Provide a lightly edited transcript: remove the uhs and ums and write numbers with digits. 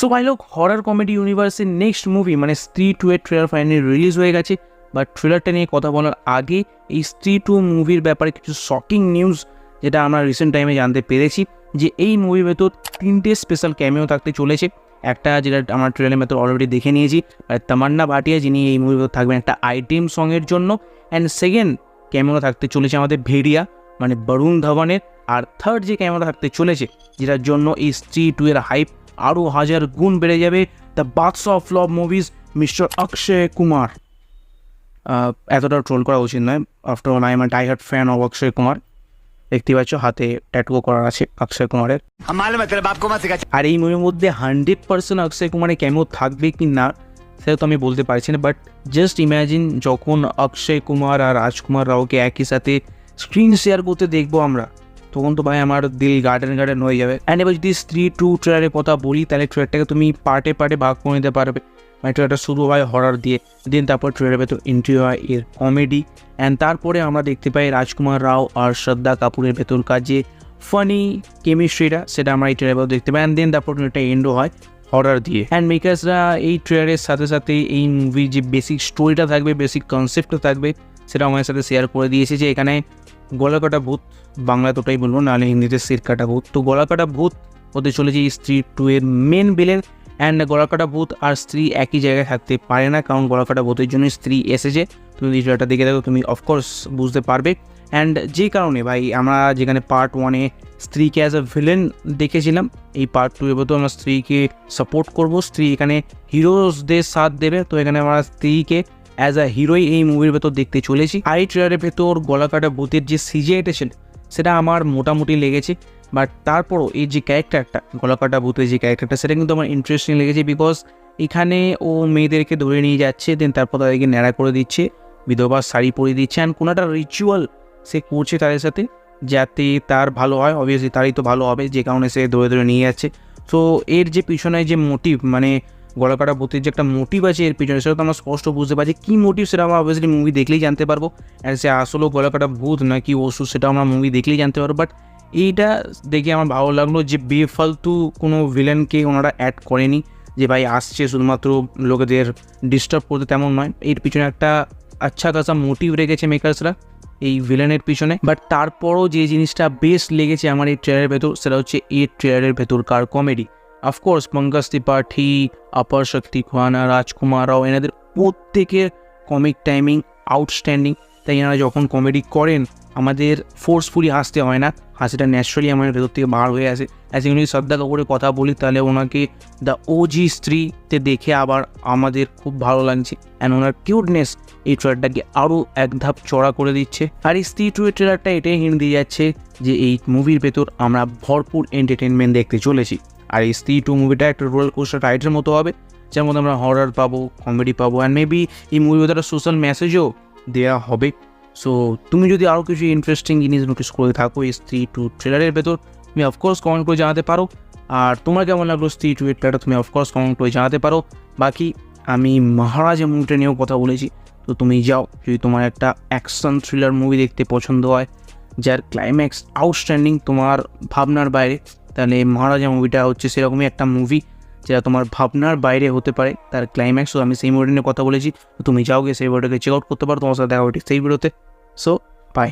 So ভাই লোক, হরার comedy ইউনিভার্সের নেক্সট মুভি মানে স্ত্রী 2 এর ট্রেলার ফাইনালি রিলিজ হয়ে গেছে। বাট ট্রেলারটা নিয়ে কথা বলার আগে এই স্ত্রী 2 মুভির ব্যাপারে কিছু শকিং নিউজ যেটা আমরা রিসেন্ট টাইমে জানতে পেরেছি, যে এই মুভির ভেতর 3টে স্পেশাল ক্যামিও থাকতে চলেছে। একটা যেটা আমরা ট্রেলারের ভেতর অলরেডি দেখে নিয়েছি, তামান্না ভাটিয়া, যিনি এই মুভির ভেতর থাকবেন একটা আইটেম সঙের জন্য। অ্যান্ড সেকেন্ড ক্যামিও থাকতে চলেছে আমাদের ভেড়িয়া মানে বরুণ ধবনের। আর থার্ড যে ক্যামেরা থাকতে চলেছে, যেটার জন্য এই স্ত্রী 2 এর হাইপ আরও 1000 গুণ বেড়ে যাবে, the box of love movies mister Akshay Kumar. এতটা ট্রোল করা উচিত নয়, after all I am a diehard fan of Akshay Kumar. দেখতে পাচ্ছ হাতে ট্যাটু করার আছে অক্ষয় কুমারের। আর এই মুভির মধ্যে 100% অক্ষয় কুমারের ক্যামিও থাকবে কি না সেটা তো আমি বলতে পারছি না, বাট জাস্ট ইম্যাজিন যখন অক্ষয় কুমার আর রাজকুমার রাওকে একই সাথে স্ক্রিন শেয়ার করতে দেখবো আমরা, তখন তো ভাই আমার দিল গার্ডেন হয়ে যাবে। অ্যান্ড এবার যদি স্ত্রী 2 ট্রেলারের কথা বলি, তাহলে ট্রেলারটাকে তুমি পার্টে ভাগ করে নিতে পারবে। মানে ট্রেলারটা শুরু হয় হরার দিয়ে, দেন তারপর ট্রেলারের ভেতর এন্ট্রি হয় এর কমেডি, অ্যান্ড তারপরে আমরা দেখতে পাই রাজকুমার রাও আর শ্রদ্ধা কাপুরের ভেতরকার যে ফানি কেমিস্ট্রিটা, সেটা আমরা এই ট্রেলারের ভেতর দেখতে পাই। অ্যান্ড দেন তারপর ট্রেলারটা এন্ডও হয় হরার দিয়ে। অ্যান্ড মেকার্সরা এই ট্রেলারের সাথে সাথে এই মুভির যে বেসিক স্টোরিটা থাকবে, বেসিক কনসেপ্টটা থাকবে, সেটা আমার সাথে শেয়ার করে দিয়েছে। যে এখানে গলাকাটা ভূত, বাংলা তোটাই বলবো, নাহলে হিন্দিতে সিরকাটা ভূত। তো গলাকাটা ভূত হতে চলেছে এই স্ত্রী 2 এর মেন ভিলেন। অ্যান্ড গলাকাটা ভূত আর স্ত্রী একই জায়গায় থাকতে পারে না, কারণ গলাকাটা ভূতের জন্য স্ত্রী এসেছে। তুমি ভিডিওটা দেখে দেখো, তুমি অফকোর্স বুঝতে পারবে। অ্যান্ড যে কারণে ভাই আমরা যেখানে পার্ট 1-এ স্ত্রীকে অ্যাজ আ ভিলেন দেখেছিলাম, এই পার্ট 2 এ তো আমরা স্ত্রীকে সাপোর্ট করবো, স্ত্রী এখানে হিরোজদের সাথ দেবে। তো এখানে আমরা স্ত্রীকে অ্যাজ আ হিরোই এই মুভির ভেতর দেখতে চলেছি। আর এই ট্রেলারের ভেতর গলাকাটা ভূতের যে সিজিআইটা ছিল সেটা আমার মোটামুটি লেগেছে, বাট তারপরও এই যে ক্যারেক্টারটা গলাকাটা ভূতের যে ক্যারেক্টারটা, সেটা কিন্তু আমার ইন্টারেস্টিং লেগেছে। বিকজ এখানে ও মেয়েদেরকে ধরে নিয়ে যাচ্ছে, দেন তারপর তাদেরকে ন্যাড়া করে দিচ্ছে, বিধবার শাড়ি পরিয়ে দিচ্ছে, অ্যান্ড কোনো একটা রিচুয়াল সে করছে তাদের সাথে যাতে তার ভালো হয়। অবভিয়াসলি তারই তো ভালো হবে, যে কারণে সে ধরে নিয়ে যাচ্ছে। সো এর যে পিছনে যে মোটিভ, মানে গলাকাটা ভূতের যে একটা মোটিভ আছে এর পিছনে, সেটা তো আমরা স্পষ্ট বুঝতে পারছি। কী মোটিভ সেটা আমরা অবভিয়াসলি মুভি দেখলেই জানতে পারবো। অ্যান্ড সে আসলেও গলাকাটা ভূত নাকি ওষুধ, সেটা আমরা মুভি দেখলেই জানতে পারবো। বাট এইটা দেখে আমার ভালো লাগলো যে বেফালতু কোনো ভিলেনকে ওনারা অ্যাড করেনি, যে ভাই আসছে শুধুমাত্র লোকেদের ডিস্টার্ব করতে, তেমন নয়। এর পিছনে একটা আচ্ছা খাসা মোটিভ রেখেছে মেকার্সরা এই ভিলেনের পিছনে। বাট তারপরও যে জিনিসটা বেস্ট লেগেছে আমার এই ট্রেলারের ভেতর, সেটা হচ্ছে এই ট্রেলারের ভেতরকার কমেডি। অফকোর্স পঙ্কজ ত্রিপাঠী, অপর শক্তি খুরানা, রাজকুমার রাও, এনাদের প্রত্যেকের কমিক টাইমিং আউটস্ট্যান্ডিং। তাই এনারা যখন কমেডি করেন আমাদের ফোর্সফুলি হাসতে হয় না, হাসিটা ন্যাচারালি আমাদের ভেতর থেকে বার হয়ে আসে। অ্যাজ যদি শ্রদ্ধা কাপুরের কথা বলি, তাহলে ওনাকে দ্য ওজি স্ত্রীতে দেখে আবার আমাদের খুব ভালো লাগছে। অ্যান্ড ওনার কিউটনেস এই ট্রেলারটাকে আরও এক ধাপ চড়া করে দিচ্ছে। আর এই স্ত্রী 2 এর ট্রেলারটা এটাই হিন্ট দিয়ে যাচ্ছে যে এই মুভির ভেতর আমরা ভরপুর এন্টারটেনমেন্ট দেখতে চলেছি। আর এই স্ত্রী 2 মুভিটা একটা রোলার কোস্টার রাইডের মতো হবে, যার মধ্যে আমরা হরার পাবো, কমেডি পাবো, অ্যান্ড মেবি এই মুভির ভেতরে একটা সোশ্যাল মেসেজও দেওয়া হবে। সো তুমি যদি আরও কিছু ইন্টারেস্টিং জিনিস নোটিস করে থাকো এই স্ত্রী 2 ট্রেলারের ভেতর, তুমি অফকোর্স কমেন্ট করে জানাতে পারো। আর তোমার কেমন লাগলো স্ত্রী 2 এর ট্রেলারটা, তুমি অফকোর্স কমেন্ট করে জানাতে পারো। বাকি আমি মহারাজ মুভিটা নিয়েও কথা বলেছি, তো তুমি যাও। যদি তোমার একটা অ্যাকশন থ্রিলার মুভি দেখতে পছন্দ হয়, যার ক্লাইম্যাক্স আউটস্ট্যান্ডিং, তোমার ভাবনার বাইরে, তাহলে মহারাজা মুভিটা হচ্ছে সেরকমই একটা মুভি যেটা তোমার ভাবনার বাইরে হতে পারে তার ক্লাইম্যাক্স। আমি সেই মুভিটা নিয়ে কথা বলেছি, তো তুমি যাও গিয়ে সেই ভিডিওটাকে চেক আউট করতে পারো। তোমার সাথে দেখা হবে সেই ভিডিওতে। So by.